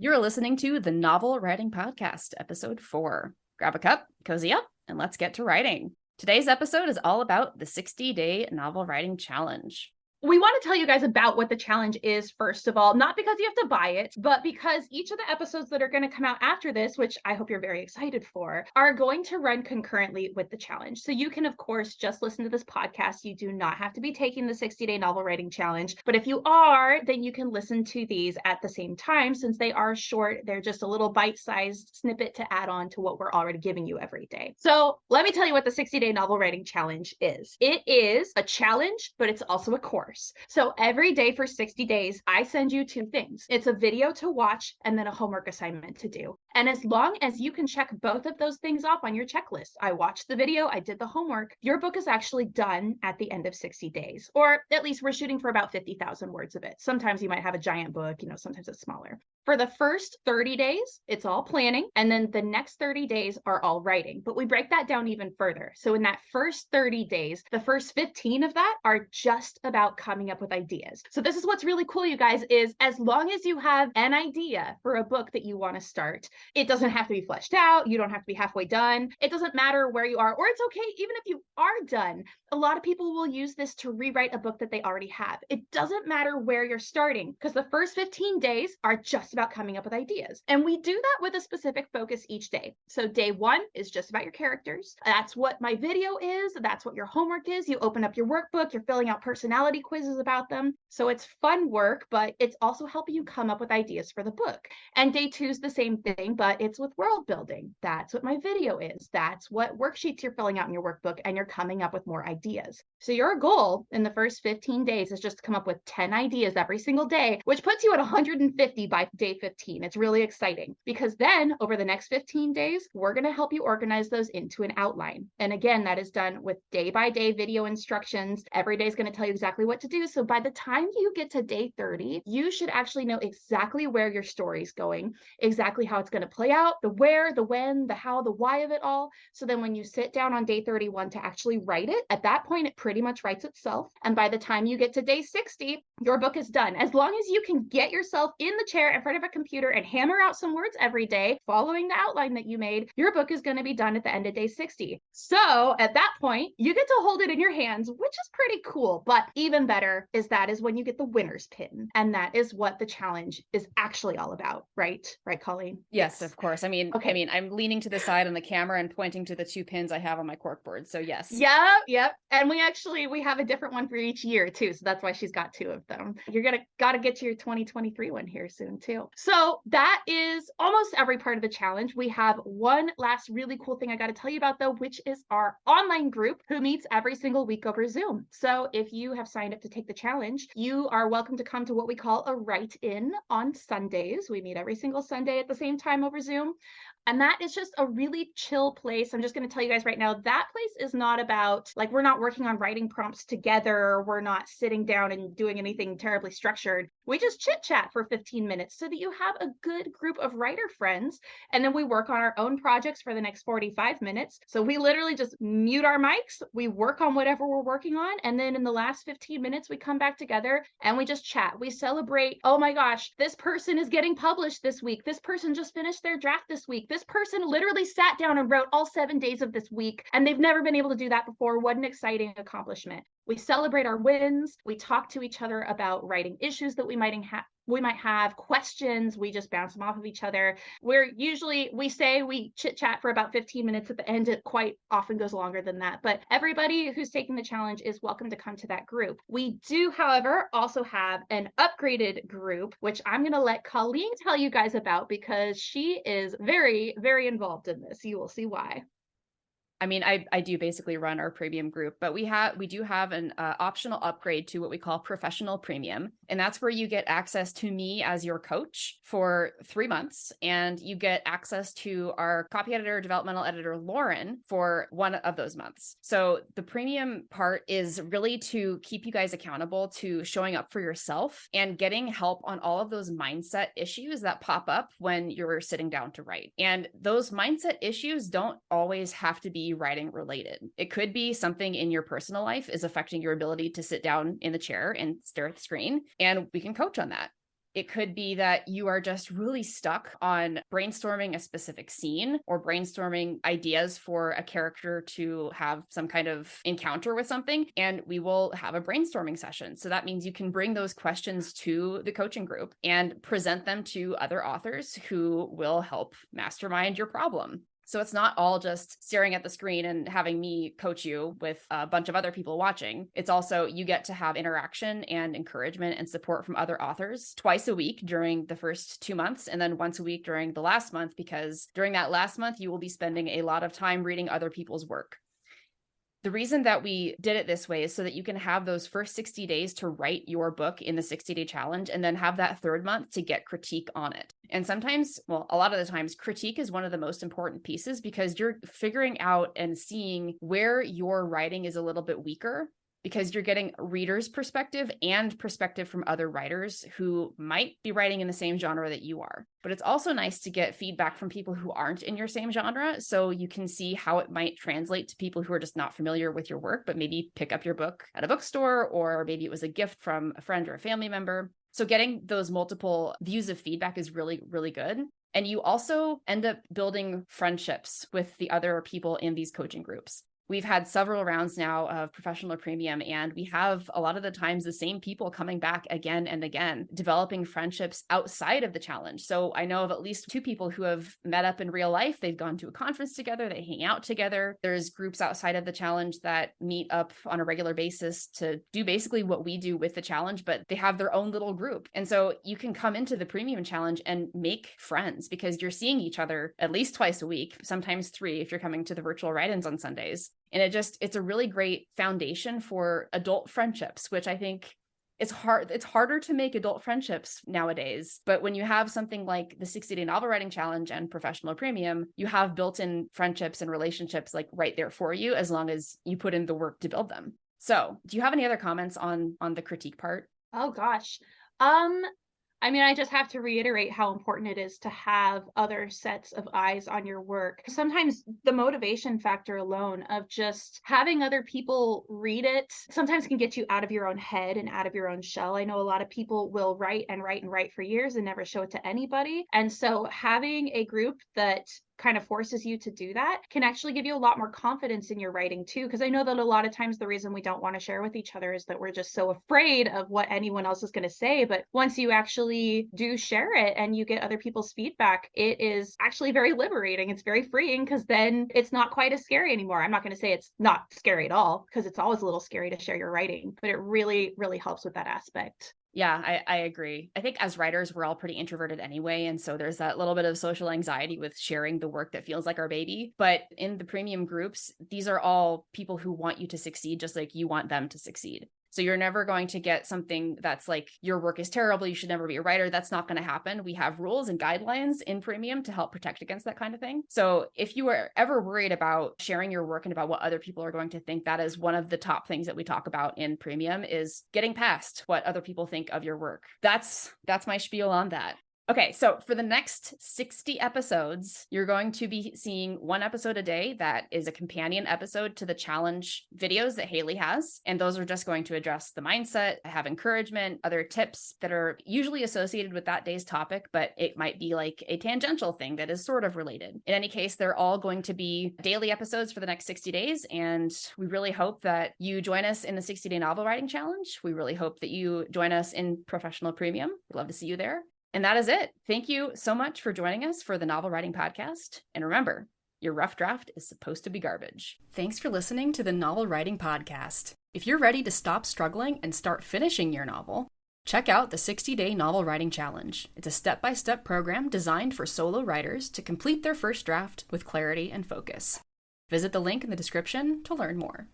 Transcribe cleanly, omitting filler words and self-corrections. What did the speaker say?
You're listening to the Novel Writing Podcast, episode 4. Grab a cup, cozy up, and let's get to writing. Today's episode is all about the 60-day novel writing challenge. We want to tell you guys about what the challenge is, first of all, not because you have to buy it, but because each of the episodes that are going to come out after this, which I hope you're very excited for, are going to run concurrently with the challenge. So you can, of course, just listen to this podcast. You do not have to be taking the 60-day novel writing challenge. But if you are, then you can listen to these at the same time since they are short. They're just a little bite-sized snippet to add on to what we're already giving you every day. So let me tell you what the 60-day novel writing challenge is. It is a challenge, but it's also a course. So every day for 60 days, I send you 2 things. It's a video to watch and then a homework assignment to do. And as long as you can check both of those things off on your checklist, I watched the video, I did the homework, your book is actually done at the end of 60 days. Or at least we're shooting for about 50,000 words of it. Sometimes you might have a giant book, sometimes it's smaller. For the first 30 days, it's all planning. And then the next 30 days are all writing. But we break that down even further. So in that first 30 days, the first 15 of that are just about coming up with ideas. So this is what's really cool, you guys, is as long as you have an idea for a book that you want to start, it doesn't have to be fleshed out. You don't have to be halfway done. It doesn't matter where you are, or it's okay even if you are done. A lot of people will use this to rewrite a book that they already have. It doesn't matter where you're starting because the first 15 days are just about coming up with ideas. And we do that with a specific focus each day. So day 1 is just about your characters. That's what my video is. That's what your homework is. You open up your workbook, you're filling out personality quizzes about them. So it's fun work, but it's also helping you come up with ideas for the book. And day 2 is the same thing, but it's with world building. That's what my video is. That's what worksheets you're filling out in your workbook, and you're coming up with more ideas. So your goal in the first 15 days is just to come up with 10 ideas every single day, which puts you at 150 by day 15. It's really exciting because then over the next 15 days, we're going to help you organize those into an outline. And again, that is done with day-by-day video instructions. Every day is going to tell you exactly what to do. So by the time you get to day 30, you should actually know exactly where your story's going, exactly how it's going to play out, the where, the when, the how, the why of it all. So then when you sit down on day 31 to actually write it, at that point, it pretty much writes itself. And by the time you get to day 60, your book is done. As long as you can get yourself in the chair in front of a computer and hammer out some words every day, following the outline that you made, your book is going to be done at the end of day 60. So at that point, you get to hold it in your hands, which is pretty cool. But even better is that is when you get the winner's pin. And that is what the challenge is actually all about, right? Right, Colleen? Yes, of course. Okay. I'm leaning to the side on the camera and pointing to the 2 pins I have on my corkboard. So yes. Yep. And we have a different one for each year too. So that's why she's got 2 of them. You're gotta get to your 2023 one here soon too. So that is almost every part of the challenge. We have one last really cool thing I got to tell you about though, which is our online group who meets every single week over Zoom. So if you have signed up to take the challenge, you are welcome to come to what we call a write-in on Sundays. We meet every single Sunday at the same time over Zoom. And that is just a really chill place. I'm just going to tell you guys right now, that place is not about, we're not working on writing prompts together. We're not sitting down and doing anything terribly structured. We just chit chat for 15 minutes so that you have a good group of writer friends. And then we work on our own projects for the next 45 minutes. So we literally just mute our mics. We work on whatever we're working on. And then in the last 15 minutes, we come back together and we just chat. We celebrate, oh my gosh, this person is getting published this week. This person just finished their draft this week. This person literally sat down and wrote all 7 days of this week, and they've never been able to do that before. What an exciting accomplishment. We celebrate our wins. We talk to each other about writing issues that we might have questions. We just bounce them off of each other. We say we chit chat for about 15 minutes at the end. It quite often goes longer than that, but everybody who's taking the challenge is welcome to come to that group. We do, however, also have an upgraded group, which I'm going to let Colleen tell you guys about because she is very, very involved in this. You will see why. I do basically run our premium group, but we do have an optional upgrade to what we call professional premium. And that's where you get access to me as your coach for 3 months. And you get access to our copy editor, developmental editor, Lauren, for 1 of those months. So the premium part is really to keep you guys accountable to showing up for yourself and getting help on all of those mindset issues that pop up when you're sitting down to write. And those mindset issues don't always have to be writing related. It could be something in your personal life is affecting your ability to sit down in the chair and stare at the screen, and we can coach on that. It could be that you are just really stuck on brainstorming a specific scene or brainstorming ideas for a character to have some kind of encounter with something, and we will have a brainstorming session. So that means you can bring those questions to the coaching group and present them to other authors who will help mastermind your problem. So it's not all just staring at the screen and having me coach you with a bunch of other people watching. It's also you get to have interaction and encouragement and support from other authors twice a week during the first 2 months, and then once a week during the last month, because during that last month, you will be spending a lot of time reading other people's work. The reason that we did it this way is so that you can have those first 60 days to write your book in the 60-day challenge, and then have that third month to get critique on it. And sometimes, well, a lot of the times, critique is one of the most important pieces because you're figuring out and seeing where your writing is a little bit weaker, because you're getting readers' perspective and perspective from other writers who might be writing in the same genre that you are. But it's also nice to get feedback from people who aren't in your same genre, so you can see how it might translate to people who are just not familiar with your work, but maybe pick up your book at a bookstore, or maybe it was a gift from a friend or a family member. So getting those multiple views of feedback is really, really good. And you also end up building friendships with the other people in these coaching groups. We've had several rounds now of Professional or Premium, and we have a lot of the times the same people coming back again and again, developing friendships outside of the challenge. So I know of at least 2 people who have met up in real life. They've gone to a conference together, they hang out together. There's groups outside of the challenge that meet up on a regular basis to do basically what we do with the challenge, but they have their own little group. And so you can come into the Premium challenge and make friends because you're seeing each other at least twice a week, sometimes 3 if you're coming to the virtual write-ins on Sundays. And it's a really great foundation for adult friendships, which I think it's harder to make adult friendships nowadays. But when you have something like the 60-day novel writing challenge and Professional Premium, you have built-in friendships and relationships like right there for you, as long as you put in the work to build them. So do you have any other comments on the critique part? Oh gosh. I mean, I just have to reiterate how important it is to have other sets of eyes on your work. Sometimes the motivation factor alone of just having other people read it sometimes can get you out of your own head and out of your own shell. I know a lot of people will write and write and write for years and never show it to anybody. And so having a group that kind of forces you to do that can actually give you a lot more confidence in your writing too, because I know that a lot of times the reason we don't want to share with each other is that we're just so afraid of what anyone else is going to say. But once you actually do share it and you get other people's feedback, it is actually very liberating. It's very freeing, because then it's not quite as scary anymore. I'm not going to say it's not scary at all, because it's always a little scary to share your writing, but it really, really helps with that aspect. Yeah, I agree. I think as writers, we're all pretty introverted anyway. And so there's that little bit of social anxiety with sharing the work that feels like our baby. But in the Premium groups, these are all people who want you to succeed, just like you want them to succeed. So you're never going to get something that's like, your work is terrible, you should never be a writer. That's not going to happen. We have rules and guidelines in Premium to help protect against that kind of thing. So if you are ever worried about sharing your work and about what other people are going to think, that is one of the top things that we talk about in Premium, is getting past what other people think of your work. That's my spiel on that. Okay, so for the next 60 episodes, you're going to be seeing 1 episode a day that is a companion episode to the challenge videos that Haley has. And those are just going to address the mindset, have encouragement, other tips that are usually associated with that day's topic, but it might be like a tangential thing that is sort of related. In any case, they're all going to be daily episodes for the next 60 days. And we really hope that you join us in the 60-day novel writing challenge. We really hope that you join us in Professional Premium. We'd love to see you there. And that is it. Thank you so much for joining us for the Novel Writing Podcast. And remember, your rough draft is supposed to be garbage. Thanks for listening to the Novel Writing Podcast. If you're ready to stop struggling and start finishing your novel, check out the 60-Day Novel Writing Challenge. It's a step-by-step program designed for solo writers to complete their first draft with clarity and focus. Visit the link in the description to learn more.